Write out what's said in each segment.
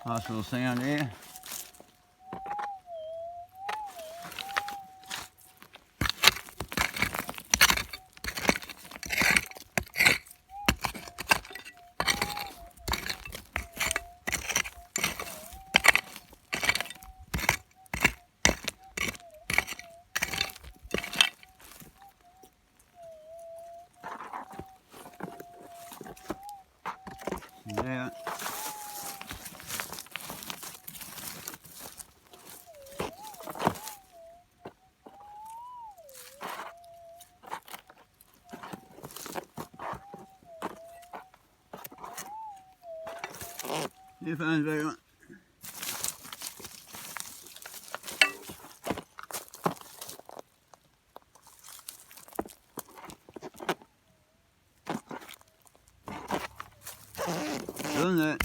Nice little sound here. Yeah. Your phone's back on. Doing that.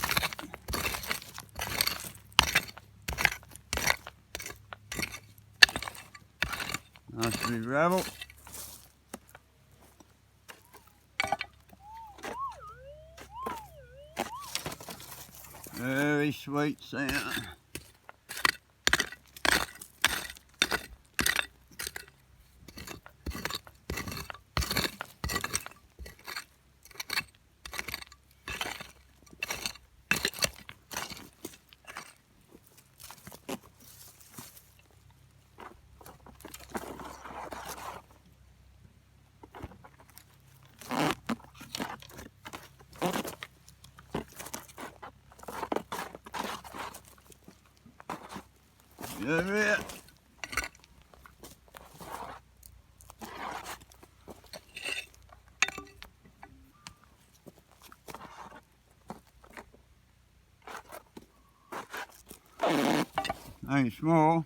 Nice to be gravel. Very sweet sound. Over here. Ain't small.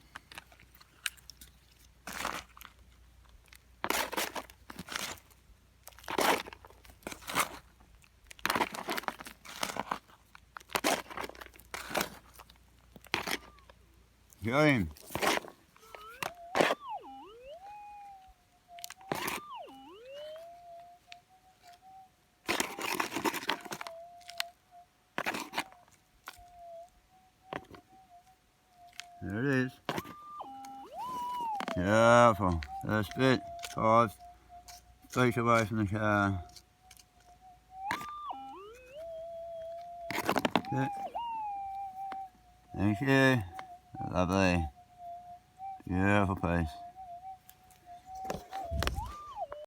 Got him. There it is. Careful. First bit. 5 feet away from the car. Okay. Thank you. Lovely. Beautiful piece.